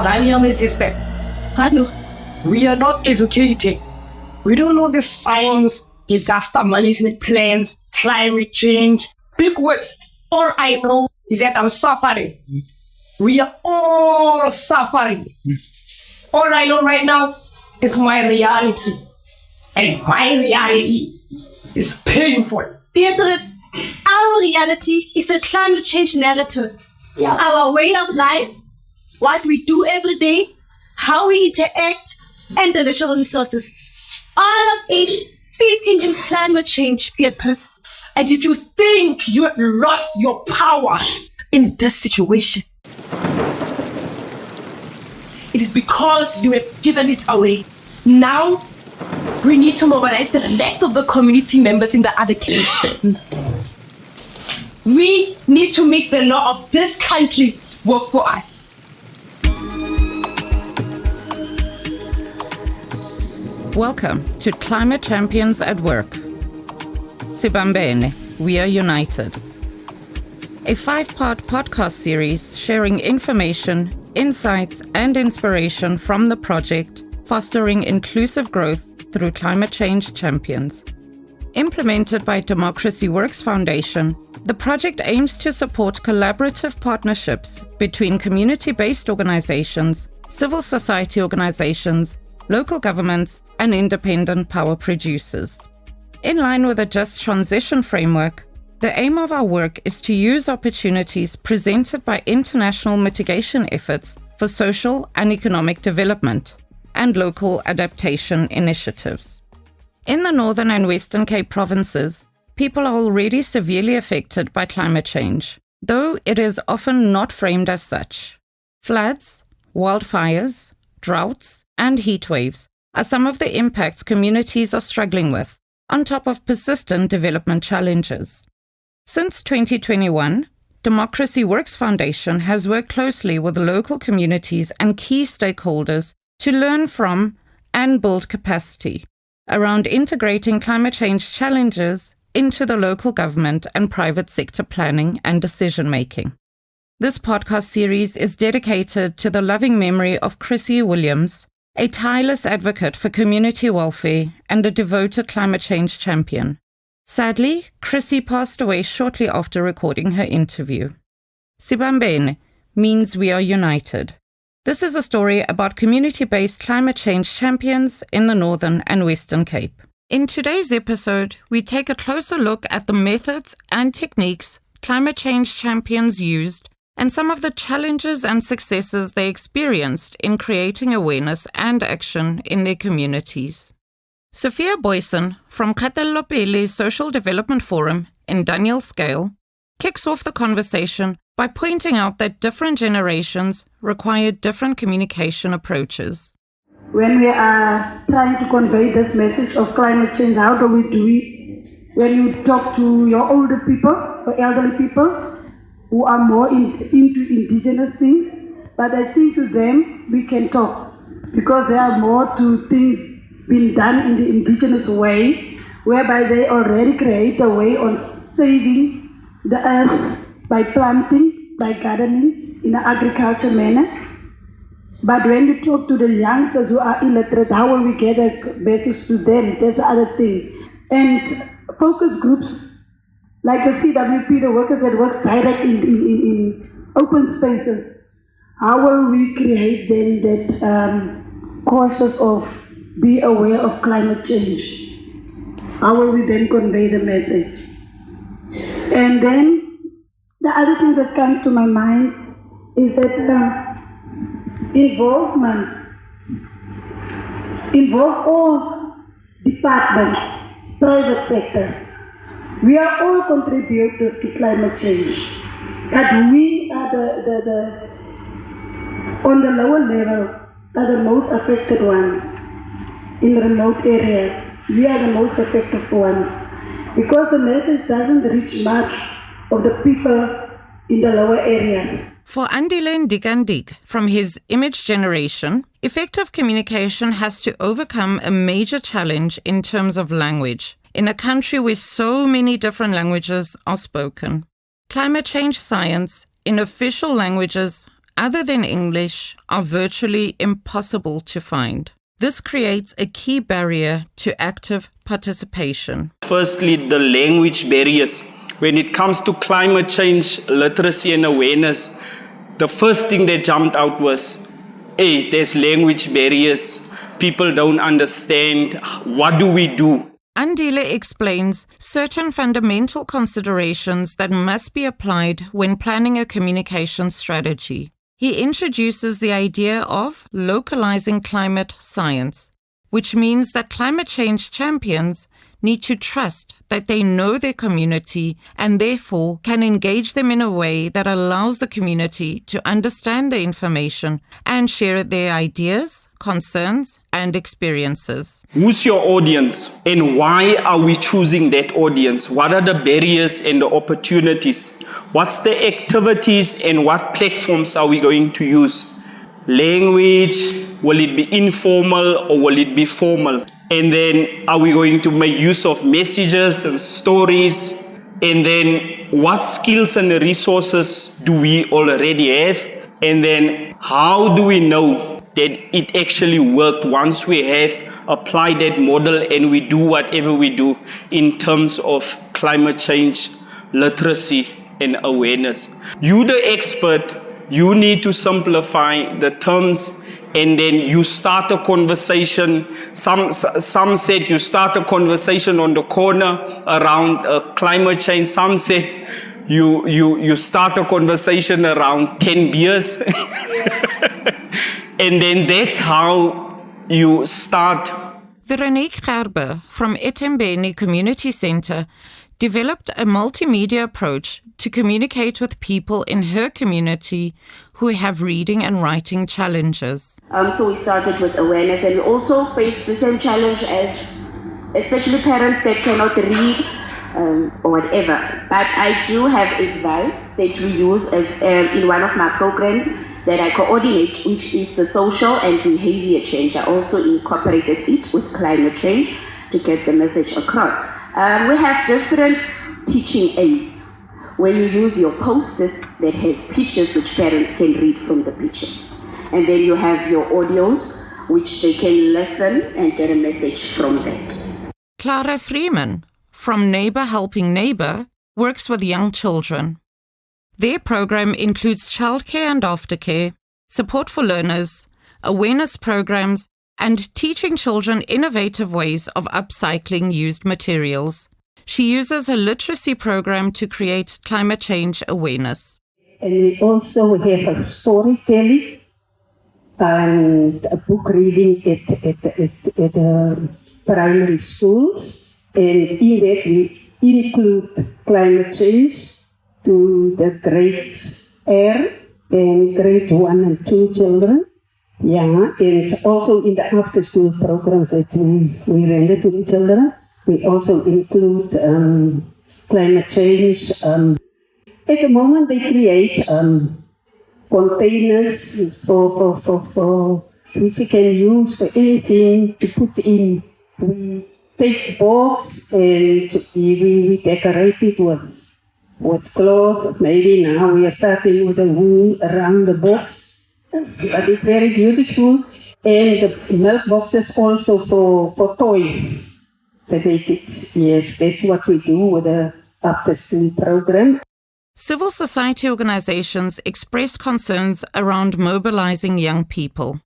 We are not educated. We don't know the science, disaster management plans, climate change, big words. All I know is that I'm suffering. We are all suffering. All I know right now is my reality. And my reality is painful. Beatrice, our reality is the climate change narrative. Yeah. Our way of life, what we do every day, how we interact, and the natural resources. All of it fits into climate change, Beatrice. And if you think you have lost your power in this situation, it is because you have given it away. Now, we need to mobilize the rest of the community members in the advocacy. We need to make the law of this country work for us. Welcome to Climate Champions at Work. Sibambene, we are united. A 5-part podcast series sharing information, insights, and inspiration from the project, fostering inclusive growth through climate change champions. Implemented by Democracy Works Foundation, the project aims to support collaborative partnerships between community-based organizations, civil society organizations, local governments, and independent power producers. In line with the Just Transition framework, the aim of our work is to use opportunities presented by international mitigation efforts for social and economic development and local adaptation initiatives. In the Northern and Western Cape provinces, people are already severely affected by climate change, though it is often not framed as such. Floods, wildfires, droughts, and heat waves are some of the impacts communities are struggling with, on top of persistent development challenges. Since 2021, Democracy Works Foundation has worked closely with local communities and key stakeholders to learn from and build capacity around integrating climate change challenges into the local government and private sector planning and decision-making. This podcast series is dedicated to the loving memory of Chrissy Williams, a tireless advocate for community welfare and a devoted climate change champion. Sadly, Chrissy passed away shortly after recording her interview. Sibambene means we are united. This is a story about community-based climate change champions in the Northern and Western Cape. In today's episode, we take a closer look at the methods and techniques climate change champions used and some of the challenges and successes they experienced in creating awareness and action in their communities. Sophia Boyson from Katelopele Social Development Forum in Daniel Scale kicks off the conversation by pointing out that different generations require different communication approaches. When we are trying to convey this message of climate change, how do we do it? When you talk to your older people or elderly people who are more into indigenous things, but I think to them we can talk because there are more to things being done in the indigenous way, whereby they already create a way on saving the earth by planting, by gardening in an agriculture manner. But when you talk to the youngsters who are illiterate, how will we get a message to them? That's the other thing. And focus groups like the CWP, the workers that work direct in open spaces, how will we create them that cautious of be aware of climate change? How will we then convey the message? And then the other things that come to my mind is that involve all departments, private sectors. We are all contributors to climate change, but we are on the lower level are the most affected ones. In remote areas, we are the most affected ones because the message doesn't reach much of the people in the lower areas. For Andile Ndikandik, from his image generation, effective communication has to overcome a major challenge in terms of language, in a country where so many different languages are spoken. Climate change science, in official languages other than English are virtually impossible to find. This creates a key barrier to active participation. Firstly, the language barriers. When it comes to climate change, literacy and awareness, the first thing that jumped out was, hey, there's language barriers. People don't understand. What do we do? Andile explains certain fundamental considerations that must be applied when planning a communication strategy. He introduces the idea of localizing climate science, which means that climate change champions need to trust that they know their community and therefore can engage them in a way that allows the community to understand the information and share their ideas, concerns, and experiences. Who's your audience and why are we choosing that audience? What are the barriers and the opportunities? What's the activities and what platforms are we going to use? Language, will it be informal or will it be formal? And then are we going to make use of messages and stories? And then what skills and resources do we already have? And then how do we know that it actually worked once we have applied that model and we do whatever we do in terms of climate change, literacy, and awareness? You, the expert, you need to simplify the terms and then you start a conversation. Some said you start a conversation on the corner around climate change. Some said you start a conversation around 10 beers. And then that's how you start. Veronique Gerber from Sibambene Community Centre developed a multimedia approach to communicate with people in her community who have reading and writing challenges. So we started with awareness, and we also faced the same challenge as especially parents that cannot read or whatever. But I do have advice that we use as in one of my programs that I coordinate, which is the social and behavior change. I also incorporated it with climate change to get the message across. We have different teaching aids where you use your posters that has pictures which parents can read from the pictures. And then you have your audios which they can listen and get a message from that. Clara Freeman from Neighbour Helping Neighbour works with young children. Their program includes childcare and aftercare, support for learners, awareness programs, and teaching children innovative ways of upcycling used materials. She uses a literacy program to create climate change awareness. And we also have a storytelling and a book reading at primary schools. And in that we include climate change to the grades R and grade 1 and 2 children. Yeah, and also in the after-school programs that we render to the children, we also include climate change. At the moment, they create containers for which you can use for anything to put in. We take box and we decorate it with cloth. Maybe now we are starting with a wool around the box. But it's very beautiful, and the milk boxes also for toys. Yes, that's what we do with the after-school program. Civil society organizations expressed concerns around mobilizing young people.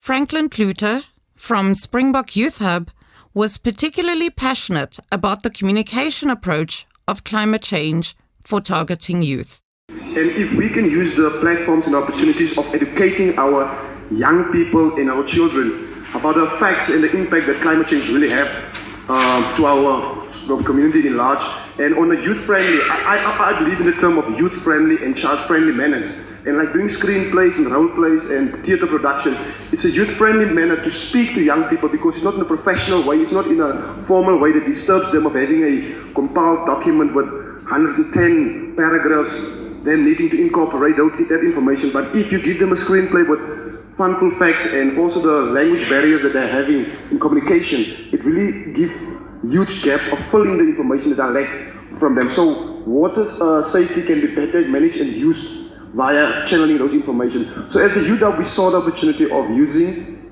Franklin Kluter from Springbok Youth Hub was particularly passionate about the communication approach of climate change for targeting youth. And if we can use the platforms and opportunities of educating our young people and our children about the facts and the impact that climate change really have to our community in large, and on a youth-friendly, I believe in the term of youth-friendly and child-friendly manners. And like doing screenplays and role plays and theatre production, it's a youth-friendly manner to speak to young people because it's not in a professional way, it's not in a formal way that disturbs them of having a compiled document with 110 paragraphs, then needing to incorporate that information. But if you give them a screenplay with funful facts and also the language barriers that they're having in communication, it really gives huge gaps of filling the information that are lacked from them. So water safety can be better managed and used via channeling those information. So as the UW, we saw the opportunity of using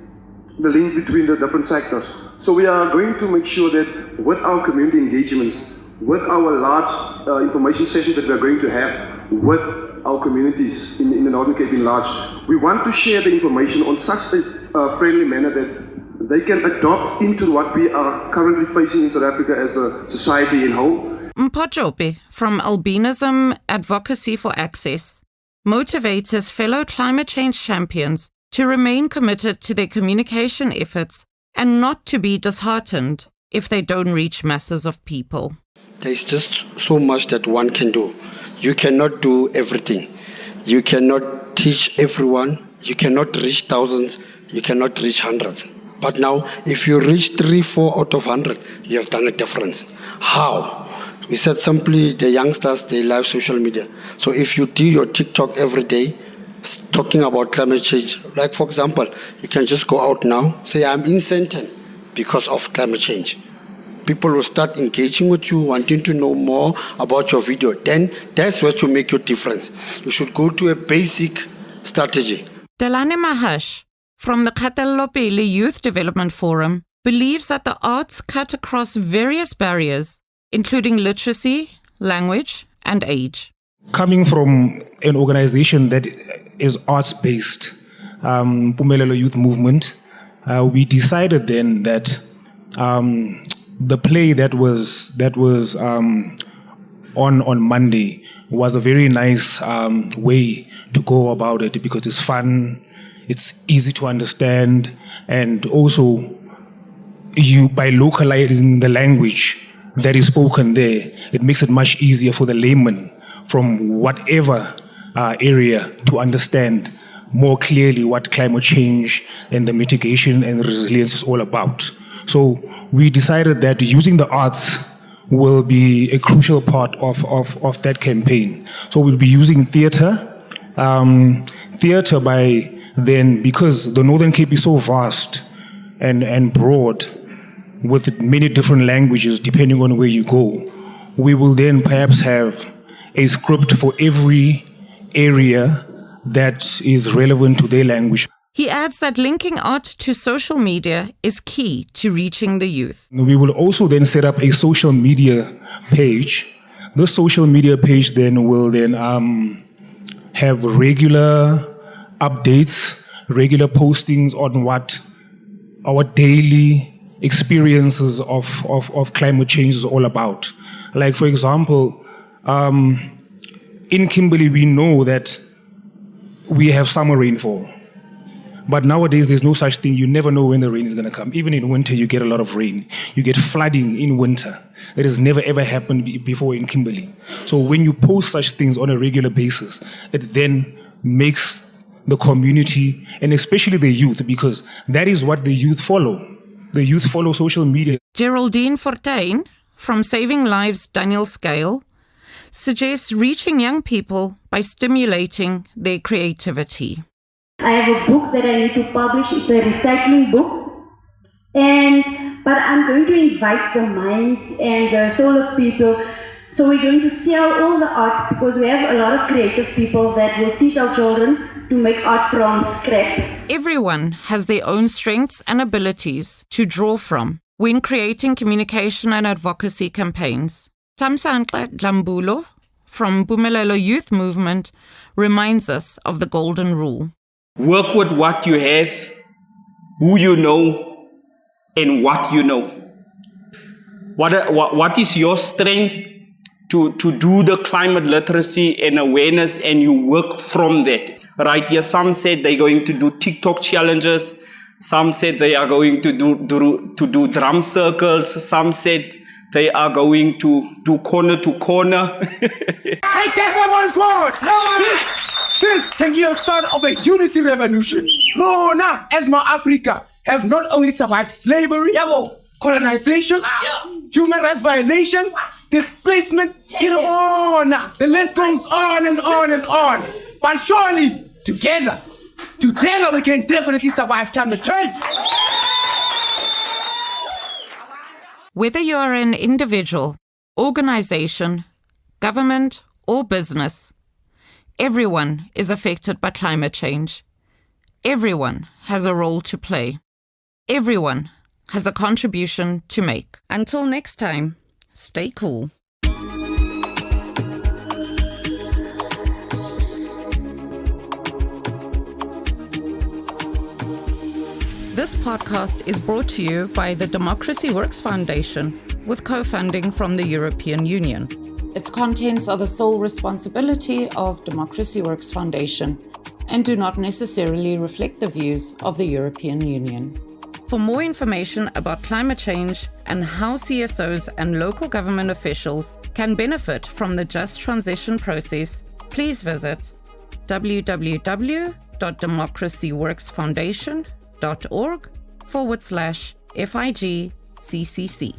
the link between the different sectors. So we are going to make sure that with our community engagements, with our large information sessions that we are going to have with our communities in the Northern Cape in large, we want to share the information on such a friendly manner that they can adopt into what we are currently facing in South Africa as a society in whole. Mpojope from Albinism Advocacy for Access motivates his fellow climate change champions to remain committed to their communication efforts and not to be disheartened if they don't reach masses of people. There's just so much that one can do. You cannot do everything. You cannot teach everyone. You cannot reach thousands. You cannot reach hundreds. But now, if you reach 3, 4 out of 100, you have done a difference. How? We said simply the youngsters, they love social media. So if you do your TikTok every day, talking about climate change, like for example, you can just go out now, say I'm in Sandton because of climate change. People will start engaging with you, wanting to know more about your video. Then that's where to make your difference. You should go to a basic strategy. Delane Mahash from the Katelopele Youth Development Forum believes that the arts cut across various barriers, including literacy, language, and age. Coming from an organization that is arts-based, Pumelelo Youth Movement, we decided then that the play that was on Monday was a very nice way to go about it, because it's fun, it's easy to understand, and also by localizing the language that is spoken there, it makes it much easier for the layman from whatever area to understand more clearly what climate change and the mitigation and resilience is all about. So we decided that using the arts will be a crucial part of that campaign. So we'll be using theater. Theater by then, because the Northern Cape is so vast and broad, with many different languages depending on where you go, we will then perhaps have a script for every area that is relevant to their language. He adds that linking art to social media is key to reaching the youth. We will also then set up a social media page. The social media page then will then have regular updates, regular postings on what our daily experiences of climate change is all about. Like, for example, in Kimberley, we know that we have summer rainfall. But nowadays, there's no such thing. You never know when the rain is going to come. Even in winter, you get a lot of rain. You get flooding in winter. It has never, ever happened before in Kimberley. So when you post such things on a regular basis, it then makes the community, and especially the youth, because that is what the youth follow. The youth follow social media. Geraldine Fortuin from Saving Lives Daniel Scale suggests reaching young people by stimulating their creativity. I have a book that I need to publish. It's a recycling book. But I'm going to invite the minds and the soul of people. So we're going to sell all the art, because we have a lot of creative people that will teach our children to make art from scrap. Everyone has their own strengths and abilities to draw from when creating communication and advocacy campaigns. Tamsanqa Dlambulo from Pumelelo Youth Movement reminds us of the golden rule. Work with what you have, who you know, and what you know. What is your strength to do the climate literacy and awareness, and you work from that? Right here, some said they're going to do TikTok challenges. Some said they are going to do drum circles. Some said they are going to do corner to corner. I guess I want forward. This can be a start of a unity revolution. Rona, as my Africa, have not only survived slavery, colonization, human rights violation, displacement, the list goes on and on and on. But surely, together we can definitely survive climate change. Whether you are an individual, organization, government, or business, Everyone is affected by climate change. Everyone has a role to play. Everyone has a contribution to make. Until next time, stay cool. This podcast is brought to you by the Democracy Works Foundation with co-funding from the European Union. Its contents are the sole responsibility of Democracy Works Foundation and do not necessarily reflect the views of the European Union. For more information about climate change and how CSOs and local government officials can benefit from the just transition process, please visit www.democracyworksfoundation.org/FIGCCC.